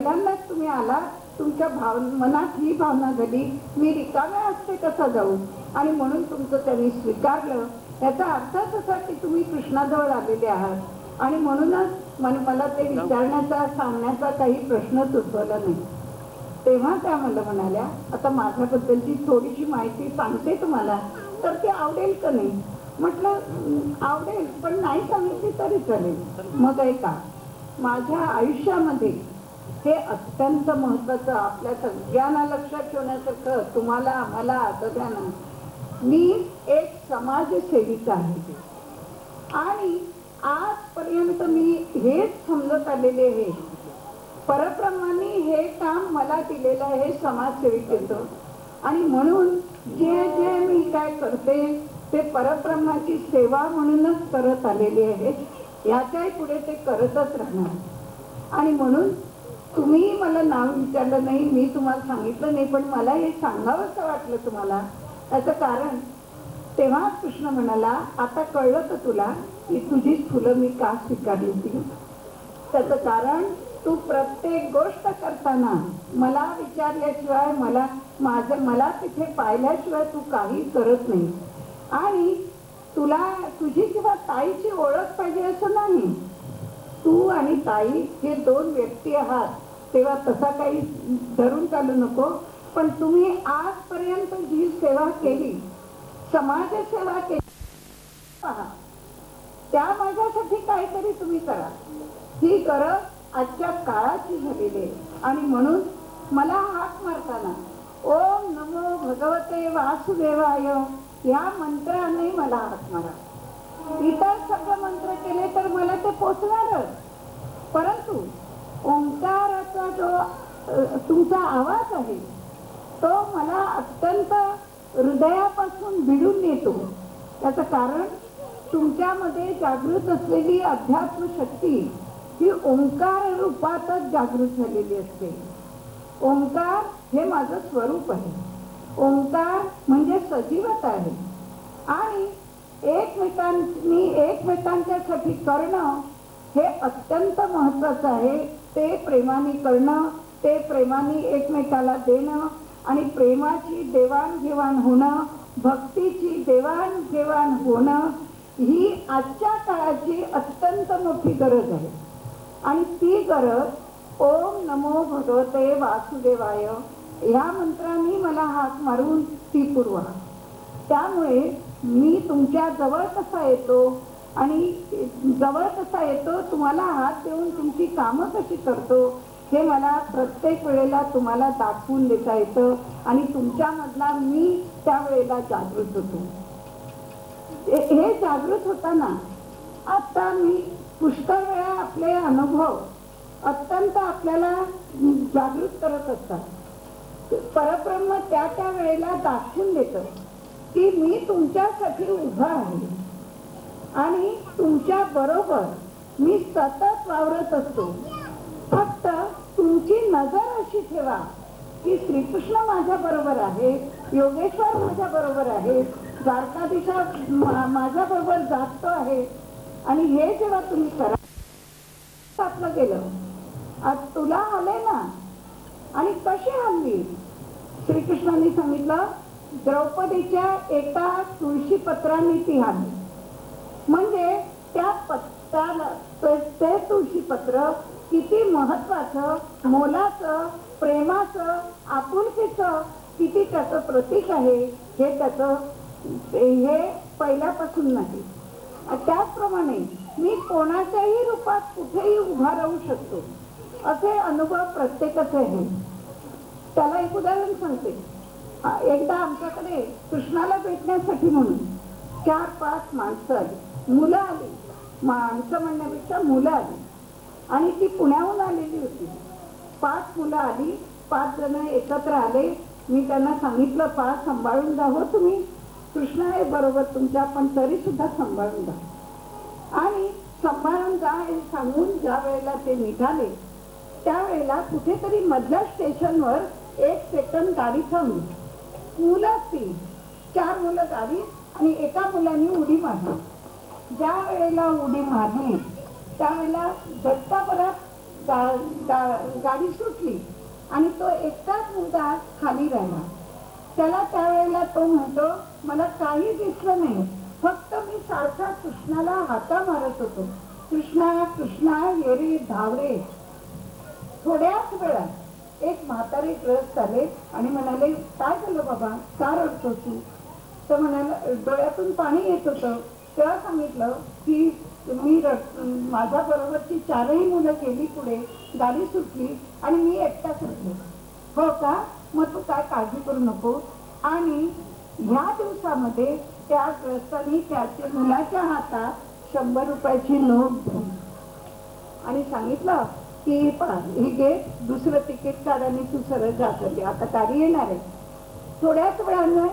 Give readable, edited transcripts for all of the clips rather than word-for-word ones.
पहिल्यांदाच तुम्ही आला, तुमच्या मनात ही भावना झाली मी रिकाम्या असते कसा जाऊ, आणि म्हणून तुमचं त्यांनी स्वीकारलं. याचा अर्थच असा की तुम्ही कृष्णाजवळ आलेले आहात, आणि म्हणूनच मला ते विचारण्याचा सांगण्याचा काही प्रश्नच उद्भवला नाही. तेव्हा त्या मला म्हणाल्या, आता माझ्याबद्दलची थोडीशी माहिती सांगते तुम्हाला, तर ती आवडेल का नाही. म्हटलं आवडेल, पण नाही सांगितली तरी चालेल. मग ऐका, माझ्या आयुष्यामध्ये हे अत्यंत महत्वाचं, आपल्या सगळ्यांना लक्षात ठेवण्यासारखं, तुम्हाला आम्हाला सगळ्यांना, मी एक समाजसेविका आहे. आणि आजपर्यंत मी हेच समजत आलेले आहे, परब्रह्माने हे काम मला दिलेलं आहे समाजसेविकेचं, आणि म्हणून जे जे मी काय करते ते परब्रह्माची सेवा म्हणूनच करत आलेली आहे. याच्याही पुढे ते करतच राहणार. आणि म्हणून तुम्ही मला नाव विचारलं नाही, मी तुम्हाला सांगितलं नाही, पण मला हे सांगावंसं वाटलं तुम्हाला. त्याचं कारण, तेव्हा कृष्ण म्हणाला, आता कळलं का तुला की तुझीच फुलं मी का स्वीकारली होती. त्याचं कारण, तू प्रत्येक गोष्ट करताना मला विचारल्याशिवाय, मला तिथे पाहिल्याशिवाय तू काही करत नाही. आणि तुला तुझी किंवा ताईची ओळख पाहिजे असं नाही. तू आणि ताई हे दोन व्यक्ती आहात, तेव्हा तसा काही धरून चालू नको. पण तुम्ही आजपर्यंत जी सेवा केली, समाजसेवा केली, त्या माझ्यासाठी काहीतरी तुम्ही करा. ही गरज आजच्या काळाची झालेली आहे. आणि म्हणून मला हाक मारताना ओम नमो भगवते वासुदेवाय या मंत्राने मला हाक मारा. इतर सगळे मंत्र केले तर मला ते पोचणारच, परंतु ओंकाराचा जो तुमचा आवाज आहे तो मला अत्यंत हृदयापासून भिडून येतो. त्याचं कारण, तुमच्यामध्ये जागृत असलेली अध्यात्म शक्ती ही ओंकार रूपातच जागृत झालेली असते. ओंकार हे माझं स्वरूप आहे. ओंकार म्हणजे सजीवता आहे. आणि एकमेकांनी एकमेकांच्यासाठी करणं हे अत्यंत महत्वाचं आहे. ते प्रेमाने करणं, ते प्रेमाने एकमेकाला देणं, आणि प्रेमाची देवाणघेवाण होणं, भक्तीची देवाणघेवाण होणं, ही आजच्या काळाची अत्यंत मोठी गरज आहे. आणि ती गरज ओम नमो भगवते वासुदेवाय ह्या मंत्रांनी मला हाक मारून ती पुरवा. त्यामुळे मी तुमच्या जवळ कसा येतो, आणि जवळ कसा येतो, तुम्हाला हात देऊन तुमची कामं कशी करतो, हे मला प्रत्येक वेळेला तुम्हाला दाखवून देता येतं. आणि तुमच्यामधला मी त्यावेळेला जागृत होतो. हे जागृत होताना आता मी पुष्कळ वेळा आपले अनुभव अत्यंत आपल्याला जागृत करत असतात. परब्रह्म त्या वेळेला दाखवून देतं की मी तुमच्यासाठी उभा आहे, आणि तुमच्या बरोबर मी सतत वावरत असतो. फक्त तुमची नजर अशी ठेवा की श्रीकृष्ण माझ्या बरोबर आहे, योगेश्वर माझ्या बरोबर आहे, द्वारकाधीशा माझ्या बरोबर जातो आहे. आणि हे जेव्हा तुम्ही करा, आपलं गेलं, आज तुला आले ना. आणि कशी हल्ली, श्रीकृष्णांनी सांगितलं, द्रौपदीच्या एका तुळशी पत्रांनी ती हल्ली. म्हणजे त्या पत्राला, ते तुळशी पत्र किती महत्वाचं, मोलाचं, प्रेमाचं, आपुलकीचं, किती त्याचं प्रतीक आहे, हे त्याचं हे पहिल्यापासून नाही. त्याचप्रमाणे मी कोणाच्याही रूपात कुठेही उभा राहू शकतो, असे अनुभव प्रत्येकाचे आहे. त्याला एक उदाहरण सांगते. एकदा आमच्याकडे कृष्णाला भेटण्यासाठी म्हणून 4-5 माणसं आली, मुलं आली, माणसं म्हणण्यापेक्षा मुलं आली. आणि ती पुण्याहून आलेली होती. 5 मुलं आली, 5 जण एकत्र आले. मी त्यांना सांगितलं, 5 सांभाळून जा हो तुम्ही, कृष्ण आहे बरोबर तुमच्या, पण तरी सुद्धा सांभाळून जा. आणि सांभाळून जा हे सांगून ज्या वेळेला ते निघाले, त्यावेळेला कुठेतरी मधल्या स्टेशनवर 1 सेकंद गाडी थांबली. मुलं 4 मुलं गाडी, आणि एका मुलाने उडी मारली. ज्या वेळेला उडी मारली त्यावेळेला झटकाभरात गाडी सुटली आणि तो एकटाच मुलगा खाली राहिला. त्याला त्यावेळेला तो म्हणतो, मला काही दिसलं नाही, फक्त मी सारखा कृष्णाला हाका मारत होतो, कृष्णा कृष्णा ये रे धावरे. थोड्याच वेळात एक म्हातारे ग्रस्त आले आणि म्हणाले, काय झालं बाबा, का रडतो तू? तर म्हणाला, डोळ्यातून पाणी येत होतं. तेव्हा सांगितलं की मी माझ्या बरोबरची 4ही मुलं गेली पुढे, गाडी सुटली आणि मी एकटाच सुटलो. हो का, मग तू काय काळजी करू नको. आणि ह्या दिवसामध्ये त्या ग्रस्तांनी त्याच्या मुलाच्या हातात 100 रुपयाची नोट दिली आणि सांगितलं की ही घे, दुसरं तिकीट काढ आणि तू सरळ जात, आता गाडी येणार आहे. थोड्याच वेळानं,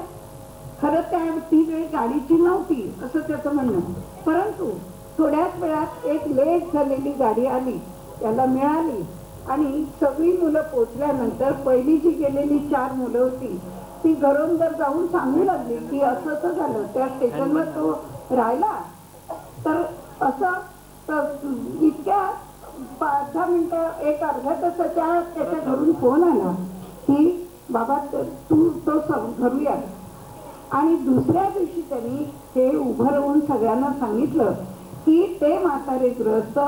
खरं ती वेळ गाडीची नव्हती असं त्याचं म्हणणं, परंतु थोड्याच वेळात एक लेट झालेली गाडी आली, त्याला मिळाली आणि सगळी मुलं पोचल्यानंतर पहिली जी गेलेली 4 मुलं होती ती घरोंदर जाऊन सांगू लागली की असं असं झालं, त्या स्टेशनवर तो राहिला. तर असं इतक्या 5-10 मिनिटं, एक अर्ध्या तासाच्या त्याच्या घरून फोन आला की बाबा तू तो घरूया. आणि दुसऱ्या दिवशी त्यांनी हे उभं राहून सगळ्यांना सांगितलं की ते म्हातारे ग्रस्त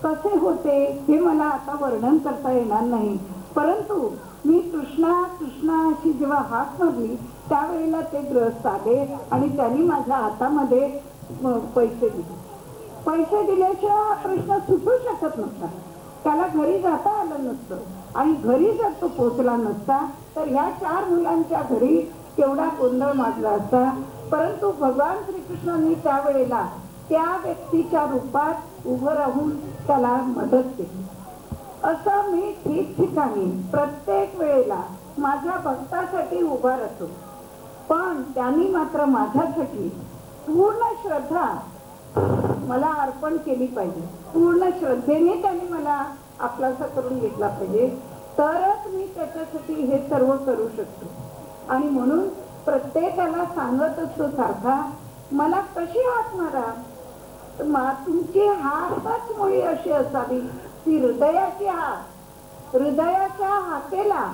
कसे होते हे मला आता वर्णन करता येणार नाही, परंतु मी कृष्णा कृष्णा अशी जेव्हा हाक मारली त्यावेळेला ते ग्रस्त आले आणि त्यांनी माझ्या हातामध्ये पैसे दिले. पैसे दिल्याशिवाय हा प्रश्न सुटू शकत नव्हता. त्याला घरी जाता आलं नसतं आणि घरी जर तो पोचला नसता तर ह्या 4 मुलांच्या घरी केवढा गोंधळ माजला असता. परंतु भगवान श्रीकृष्णांनी त्यावेळेला त्या व्यक्तीच्या रूपात उभं राहून त्याला मदत केली. असं मी ठिकठिकाणी प्रत्येक वेळेला माझ्या भक्तासाठी उभा राहतो, पण त्यांनी मात्र माझ्यासाठी पूर्ण श्रद्धा मला अर्पण केली पाहिजे. पूर्ण श्रद्धेने त्यांनी मला आपलासा करून घेतला पाहिजे, तरच मी त्याच्यासाठी हे सर्व करू शकतो. आणि म्हणून प्रत्येकाला सांगत असतो सारखा, मला कशी हाक मारा, तुमची हाकच मुळी अशी असावी ती हृदयाची हाक. हृदयाच्या हाकेला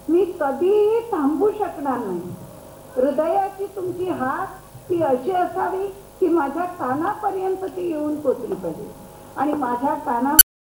मी कधीही थांबू शकणार नाही. हृदयाची तुमची हाक ती अशी असावी की माझ्या कानापर्यंत ती येऊन पोचली पाहिजे आणि माझ्या काना